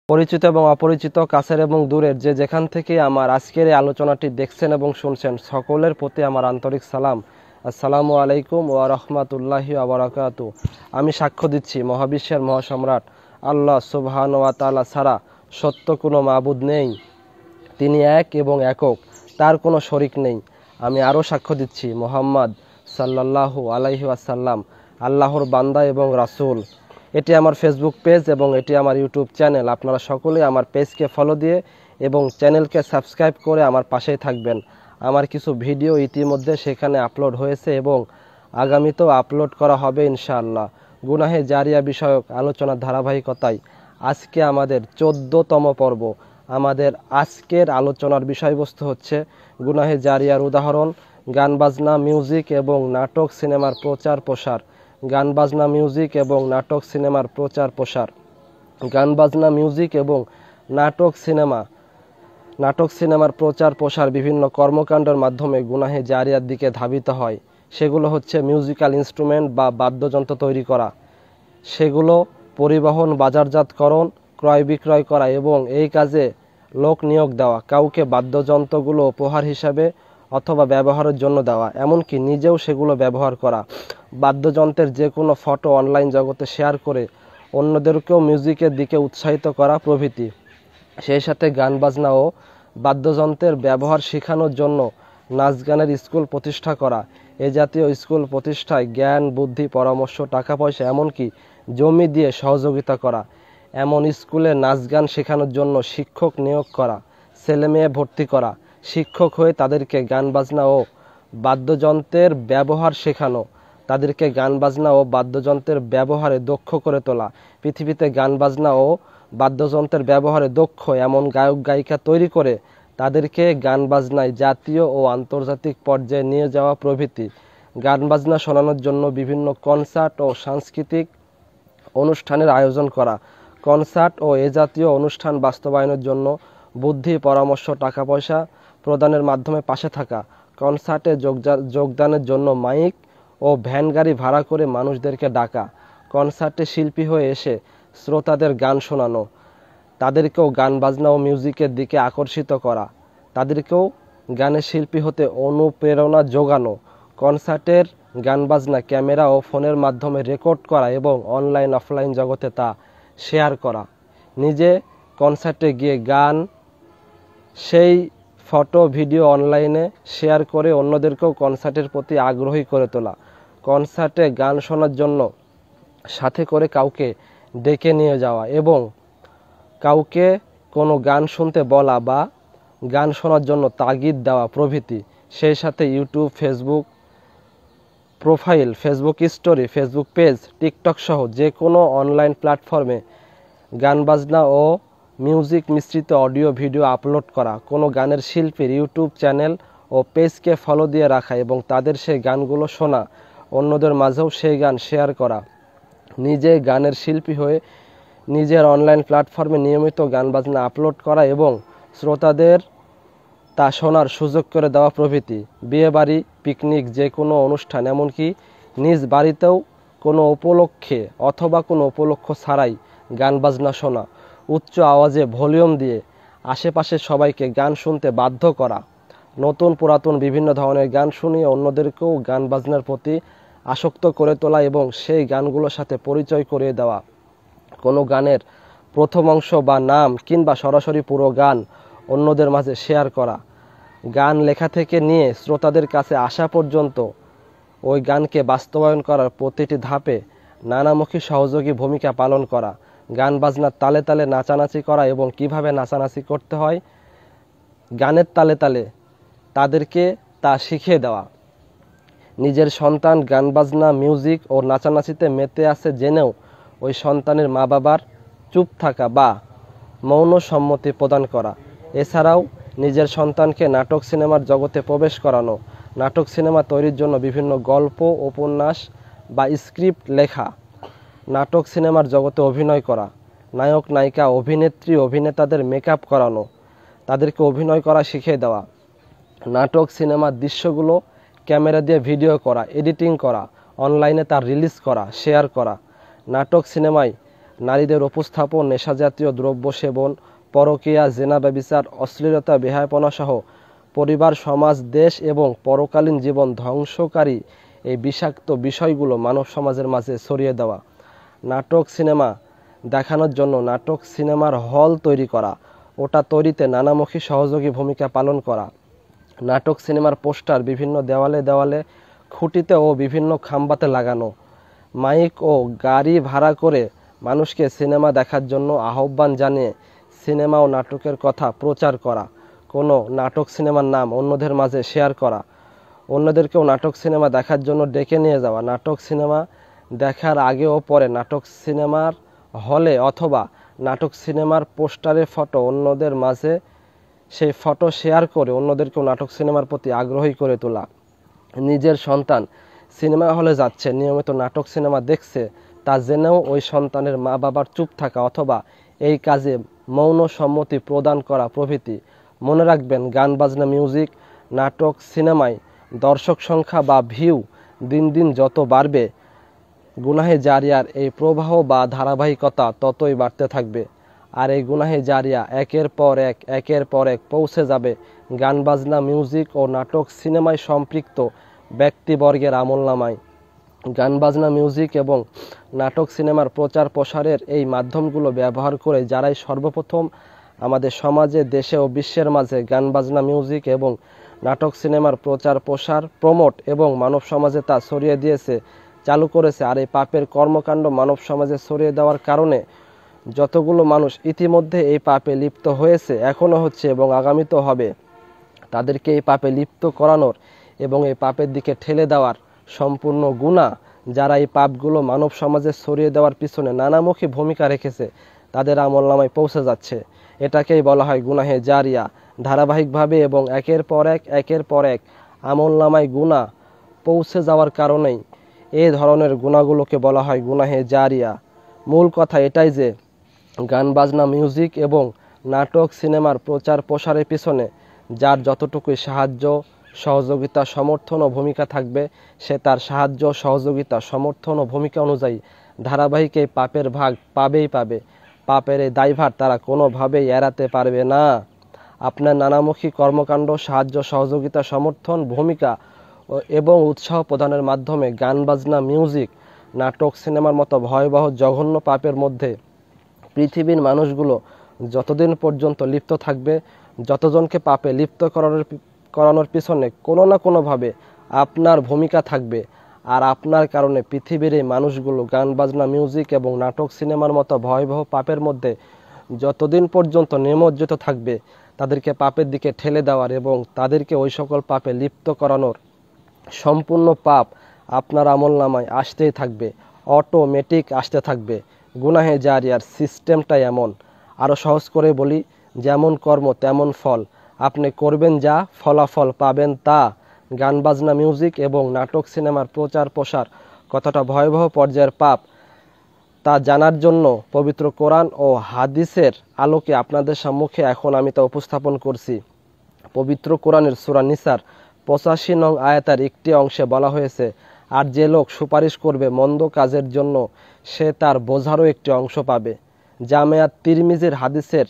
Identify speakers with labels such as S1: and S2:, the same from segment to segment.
S1: পরিচিত এবং অপরিচিত, কাছের এবং দূরের, যে যেখান থেকে আমার আজকের এই আলোচনাটি দেখছেন এবং শুনছেন, সকলের প্রতি আমার আন্তরিক সালাম। আসসালামু আলাইকুম ওয়া রাহমাতুল্লাহি ওয়া বারাকাতুহু। আমি সাক্ষ্য দিচ্ছি মহাবিশ্বের মহাসম্রাট আল্লাহ সুবহানাহু ওয়া তাআলা ছাড়া সত্য কোনো মাবুদ নেই। তিনি এক এবং একক, তার কোনো শরিক নেই। আমি আরও সাক্ষ্য দিচ্ছি মুহাম্মদ সাল্লাল্লাহু আলাইহি ওয়াসাল্লাম আল্লাহর বান্দা এবং রাসূল। এটি আমার ফেসবুক পেজ এবং এটি আমার ইউটিউব চ্যানেল। আপনারা সকলেই আমার পেজকে ফলো দিয়ে এবং চ্যানেলকে সাবস্ক্রাইব করে আমার পাশেই থাকবেন। আমার কিছু ভিডিও ইতিমধ্যে সেখানে আপলোড হয়েছে এবং আগামীতেও আপলোড করা হবে ইনশাআল্লাহ। গুনাহে জারিয়া বিষয়ক আলোচনার ধারাবাহিকতায় আজকে আমাদের 14তম পর্ব। আমাদের আজকের আলোচনার বিষয়বস্তু হচ্ছে গুনাহে জারিয়ার উদাহরণ, গান বাজনা, মিউজিক এবং নাটক সিনেমার প্রচার প্রসার। গান বাজনা, মিউজিক এবং নাটক সিনেমার প্রচার প্রসার। গান বাজনা, মিউজিক এবং নাটক সিনেমার প্রচার প্রসার বিভিন্ন কর্মকাণ্ডের মাধ্যমে গুনাহে জারিয়ার দিকে ধাবিত হয়। সেগুলো হচ্ছে মিউজিক্যাল ইনস্ট্রুমেন্ট বা বাদ্যযন্ত্র তৈরি করা, সেগুলো পরিবহন, বাজারজাতকরণ, ক্রয় বিক্রয় করা এবং এই কাজে লোক নিয়োগ দেওয়া, কাউকে বাদ্যযন্ত্রগুলো উপহার হিসাবে অথবা ব্যবহারের জন্য দেওয়া, এমনকি নিজেও সেগুলো ব্যবহার করা, বাদ্যযন্ত্রের যে কোনো ফটো অনলাইন জগতে শেয়ার করে অন্যদেরকেও মিউজিকের দিকে উৎসাহিত করা প্রভৃতি। সেই সাথে গান বাজনা ও বাদ্যযন্ত্রের ব্যবহার শেখানোর জন্য নাচ গানের স্কুল প্রতিষ্ঠা করা, এ জাতীয় স্কুল প্রতিষ্ঠায় জ্ঞান, বুদ্ধি, পরামর্শ, টাকা পয়সা এমনকি জমি দিয়ে সহযোগিতা করা, এমন স্কুলে নাচ গান শেখানোর জন্য শিক্ষক নিয়োগ করা, ছেলে মেয়ে ভর্তি করা, শিক্ষক হয়ে তাদেরকে গান বাজনা ও বাদ্যযন্ত্রের ব্যবহার শেখানো, তাদেরকে গান বাজনা ও বাদ্যযন্ত্রের ব্যবহারে দক্ষ করে তোলা, পৃথিবীতে গান বাজনা ও বাদ্যযন্ত্রের ব্যবহারে দক্ষ এমন গায়ক গায়িকা তৈরি করে তাদেরকে গান বাজনায় জাতীয় ও আন্তর্জাতিক পর্যায়ে নিয়ে যাওয়া প্রভৃতি। গান বাজনা শোনানোর জন্য বিভিন্ন কনসার্ট ও সাংস্কৃতিক অনুষ্ঠানের আয়োজন করা, কনসার্ট ও এ জাতীয় অনুষ্ঠান বাস্তবায়নের জন্য বুদ্ধি, পরামর্শ, টাকা পয়সা প্রদানের মাধ্যমে পাশে থাকা, কনসার্টে যোগদানের জন্য মাইক ও ভ্যান গাড়ি ভাড়া করে মানুষদেরকে ডাকা, কনসার্টে শিল্পী হয়ে এসে শ্রোতাদের গান শোনানো, তাদেরকেও গান বাজনা ও মিউজিকের দিকে আকর্ষিত করা, তাদেরকেও গানের শিল্পী হতে অনুপ্রেরণা যোগানো, কনসার্টের গান বাজনা ক্যামেরা ও ফোনের মাধ্যমে রেকর্ড করা এবং অনলাইন অফলাইন জগতে তা শেয়ার করা, নিজে কনসার্টে গিয়ে গান, সেই ফটো ভিডিও অনলাইনে শেয়ার করে অন্যদেরকেও কনসার্টের প্রতি আগ্রহী করে তোলা, কনসার্টে গান শোনার জন্য সাথে করে কাউকে ডেকে নিয়ে যাওয়া এবং কাউকে কোনো গান শুনতে বলা বা গান শোনার জন্য তাগিদ দেওয়া প্রভৃতি। সেই সাথে YouTube, Facebook profile, Facebook story, Facebook page, TikTok সহ যে কোনো অনলাইন প্ল্যাটফর্মে গান বাজনা ও মিউজিক মিশ্রিত অডিও ভিডিও আপলোড করা, কোনো গানের শিল্পীর ইউটিউব চ্যানেল ও পেজকে ফলো দিয়ে রাখা এবং তাদের সেই গানগুলো শোনা, অন্যদের মাঝেও সেই গান শেয়ার করা, নিজে গানের শিল্পী হয়ে নিজের অনলাইন প্ল্যাটফর্মে নিয়মিত গান বাজনা আপলোড করা এবং শ্রোতাদের তা শোনার সুযোগ করে দেওয়া প্রভৃতি। বিয়েবাড়ি, পিকনিক, যে কোনো অনুষ্ঠান, এমনকি নিজ বাড়িতেও কোনো উপলক্ষে অথবা কোনো উপলক্ষ ছাড়াই গান বাজনা শোনা, উচ্চ আওয়াজে ভলিউম দিয়ে আশেপাশের সবাইকে গান শুনতে বাধ্য করা, নতুন পুরাতন বিভিন্ন ধরনের গান শুনিয়ে অন্যদেরকেও গান বাজনার প্রতি আসক্ত করে তোলা এবং সেই গানগুলোর সাথে পরিচয় করিয়ে দেওয়া, কোনো গানের প্রথম অংশ বা নাম কিংবা সরাসরি পুরো গান অন্যদের মাঝে শেয়ার করা, গান লেখা থেকে নিয়ে শ্রোতাদের কাছে আসা পর্যন্ত ওই গানকে বাস্তবায়ন করার প্রতিটি ধাপে নানামুখী সহযোগী ভূমিকা পালন করা, গান বাজনার তালে তালে নাচানাচি করা এবং কিভাবে নাচানাচি করতে হয় গানের তালে তালে তাদেরকে তা শিখিয়ে দেওয়া, নিজের সন্তান গান বাজনা, মিউজিক ও নাচানাচিতে মেতে আছে জেনেও ওই সন্তানের মা বাবার চুপ থাকা বা মৌন সম্মতি প্রদান করা, এছাড়াও নিজের সন্তানকে নাটক সিনেমার জগতে প্রবেশ করানো, নাটক সিনেমা তৈরির জন্য বিভিন্ন গল্প, উপন্যাস বা স্ক্রিপ্ট লেখা, নাটক সিনেমার জগতে অভিনয় করা, নায়ক নায়িকা, অভিনেত্রী অভিনেতাদের মেকআপ করানো, তাদেরকে অভিনয় করা শিখিয়ে দেওয়া, নাটক সিনেমার দৃশ্যগুলো ক্যামেরা দিয়ে ভিডিও করা, এডিটিং করা, অনলাইনে তার রিলিজ করা, শেয়ার করা, নাটক সিনেমায় নারীদের উপস্থাপন, নেশাজাতীয় দ্রব্য সেবন, পরকীয়া, জেনা, ব্যভিচার, অশ্লীলতা, বেহায়াপনা সহ পরিবার, সমাজ, দেশ এবং পরকালীন জীবন ধ্বংসকারী এই বিষাক্ত বিষয়গুলো মানব সমাজের মাঝে ছড়িয়ে দেওয়া। নাটক সিনেমা দেখানোর জন্য নাটক সিনেমার হল তৈরি করা, ওটা তৈরিতে নানামুখী সহযোগী ভূমিকা পালন করা। নাটক সিনেমার পোস্টার বিভিন্ন দেওয়ালে দেওয়ালে, খুঁটিতে ও বিভিন্ন খাম্বাতে লাগানো। মাইক ও গাড়ি ভাড়া করে মানুষকে সিনেমা দেখার জন্য আহ্বান জানিয়ে সিনেমা ও নাটকের কথা প্রচার করা। কোনো নাটক সিনেমার নাম অন্যদের মাঝে শেয়ার করা। অন্যদেরকেও নাটক সিনেমা দেখার জন্য ডেকে নিয়ে যাওয়া। নাটক সিনেমা দেখার আগে ও পরে নাটক সিনেমার হলে অথবা নাটক সিনেমার পোস্টারের ফটো অন্যদের মাঝে সেই ফটো শেয়ার করে অন্যদেরকেও নাটক সিনেমার প্রতি আগ্রহী করে তোলা। নিজের সন্তান সিনেমা হলে যাচ্ছে, নিয়মিত নাটক সিনেমা দেখছে, তা জেনেও ওই সন্তানের মা বাবার চুপ থাকা অথবা এই কাজে মৌন সম্মতি প্রদান করা প্রভৃতি। মনে রাখবেন, গান বাজনা, মিউজিক, নাটক সিনেমায় দর্শক সংখ্যা বা ভিউ দিন দিন যত বাড়বে, গুনাহে জারিয়ার এই প্রবাহ বা ধারাবাহিকতা ততই বাড়তে থাকবে। আর এই গুনাহে জারিয়া একের পর এক পৌঁছে যাবে গান বাজনা, মিউজিক ও নাটক সিনেমায় সম্পৃক্ত ব্যক্তিবর্গের আমলনামায়। গান বাজনা, মিউজিক এবং নাটক সিনেমার প্রচার প্রসারের এই মাধ্যমগুলো ব্যবহার করে যারাই সর্বপ্রথম আমাদের সমাজে, দেশে ও বিশ্বের মাঝে গান বাজনা, মিউজিক এবং নাটক সিনেমার প্রচার প্রসার, প্রমোট এবং মানব সমাজে তা ছড়িয়ে দিয়েছে, চালু করেছে। আর এই পাপের কর্মকাণ্ড মানব সমাজে ছড়িয়ে দেওয়ার কারণে যতগুলো মানুষ ইতিমধ্যে এই পাপে লিপ্ত হয়েছে, এখনো হচ্ছে এবং আগামীতেও হবে, তাদেরকে এই পাপে লিপ্ত করানোর এবং এই পাপের দিকে ঠেলে দেওয়ার সম্পূর্ণ গুনাহ যারা এই পাপগুলো মানব সমাজে ছড়িয়ে দেওয়ার পিছনে নানামুখী ভূমিকা রেখেছে, তাদের আমলনামায় পৌঁছে যাচ্ছে। এটাকেই বলা হয় গুনাহে জারিয়া। ধারাবাহিকভাবে এবং একের পর এক আমলনামায় গুনাহ পৌঁছে যাওয়ার কারণেই এই ধরনের গুনাহগুলোকে বলা হয় গুনাহে জারিয়া। মূল কথা এটাই যে গান বাজনা, মিউজিক এবং নাটক সিনেমার প্রচার প্রসারের পিছনে যার যতটুকুই সাহায্য, সহযোগিতা, সমর্থন ও ভূমিকা থাকবে, সে তার সাহায্য, সহযোগিতা, সমর্থন ও ভূমিকা অনুযায়ী ধারাবাহিক এই পাপের ভাগ পাবেই পাবে। পাপের এই দায়ভার তারা কোনোভাবেই এড়াতে পারবে না। আপনার নানামুখী কর্মকাণ্ড, সাহায্য, সহযোগিতা, সমর্থন, ভূমিকা এবং উৎসাহ প্রদানের মাধ্যমে গান বাজনা, মিউজিক, নাটক সিনেমার মতো ভয়াবহ জঘন্য পাপের মধ্যে পৃথিবীর মানুষগুলো যতদিন পর্যন্ত লিপ্ত থাকবে, যতজনকে পাপে লিপ্ত করানোর পিছনে কোনো না কোনোভাবে আপনার ভূমিকা থাকবে। আর আপনার কারণে পৃথিবীর এই মানুষগুলো গান বাজনা, মিউজিক এবং নাটক সিনেমার মতো ভয়াবহ পাপের মধ্যে যতদিন পর্যন্ত নিমজ্জিত থাকবে, তাদেরকে পাপের দিকে ঠেলে দেওয়ার এবং তাদেরকে ওই সকল পাপে লিপ্ত করানোর সম্পূর্ণ পাপ আপনার আমলনামায় আসতেই থাকবে, অটোমেটিক আসতে থাকবে। গুনাহে জারিয়ার সিস্টেমটাই এমন। আরও সহজ করে বলি, যেমন কর্ম তেমন ফল। আপনি করবেন যা, ফলাফল পাবেন তা। গান বাজনা, মিউজিক এবং নাটক সিনেমার প্রচার প্রসার কতটা ভয়াবহ পর্যায়ের পাপ তা জানার জন্য পবিত্র কোরআন ও হাদিসের আলোকে আপনাদের সম্মুখে এখন আমি তা উপস্থাপন করছি। পবিত্র কোরআনের সূরা নিসার 85 নং আয়াতের একটি অংশে বলা হয়েছে, আর যে লোক সুপারিশ করবে মন্দ কাজের জন্য, সে তার বোঝারও একটি অংশ পাবে। জামেয়াত তিরমিজির হাদিসের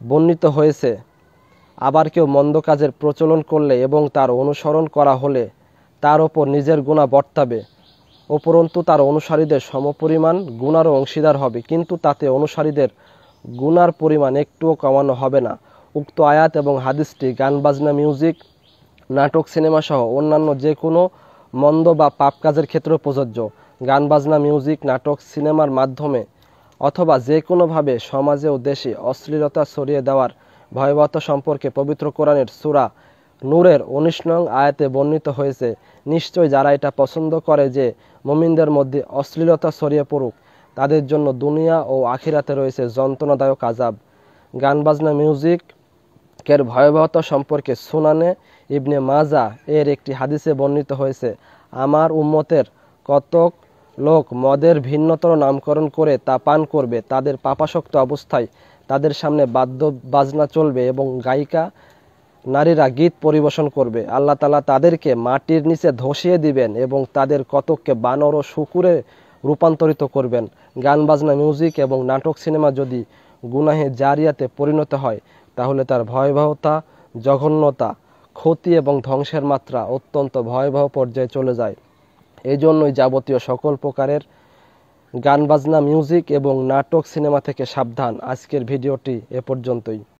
S1: বর্ণিত হয়েছে, আবার কেউ মন্দ কাজের প্রচলন করলে এবং তার অনুসরণ করা হলে তার ওপর নিজের গুনাহ বর্তাবে, উপরন্তু তার অনুসারীদের সমপরিমাণ গুনারও অংশীদার হবে, কিন্তু তাতে অনুসারীদের গুনার পরিমাণ একটুও কমানো হবে না। উক্ত আয়াত এবং হাদিসটি গান বাজনা, মিউজিক, নাটক সিনেমা সহ অন্যান্য যে কোনো মন্দ বা পাপ কাজের ক্ষেত্রেও প্রযোজ্য। গান বাজনা, মিউজিক, নাটক সিনেমার মাধ্যমে অথবা যে কোনোভাবে সমাজে ও দেশে অশ্লীলতা ছড়িয়ে দেওয়ার ভয়াবহতা সম্পর্কে পবিত্র কোরআনের সূরা নূরের 19 নং আয়াতে বর্ণিত হয়েছে, নিশ্চয় যারা এটা পছন্দ করে যে মুমিনদের মধ্যে অশ্লীলতা ছড়িয়ে পড়ুক, তাদের জন্য দুনিয়া ও আখিরাতে রয়েছে যন্ত্রণাদায়ক আযাব। গান বাজনা, মিউজিকের ভয়াবহতা সম্পর্কে সুনানে ইবনে মাজা এর একটি হাদিসে বর্ণিত হয়েছে, আমার উম্মতের কতক লোক মদের ভিন্নতর নামকরণ করে তা পান করবে, তাদের পাপাসক্ত অবস্থায় তাদের সামনে বাদ্য বাজনা চলবে এবং গায়িকা নারীরা গীত পরিবেশন করবে। আল্লাহ তাআলা তাদেরকে মাটির নিচে ধসিয়ে দিবেন এবং তাদের কতককে বানর ও শূকরে রূপান্তরিত করবেন। গান বাজনা, মিউজিক এবং নাটক সিনেমা যদি গুনাহে জারিয়াতে পরিণত হয় তাহলে তার ভয়াবহতা, জঘন্যতা, ক্ষতি এবং ধ্বংসের মাত্রা অত্যন্ত ভয়াবহ পর্যায়ে চলে যায়। এই জন্যই যাবতীয় সকল প্রকারের গান বাজনা, মিউজিক এবং নাটক সিনেমা থেকে সাবধান। আজকের ভিডিওটি এ পর্যন্তই।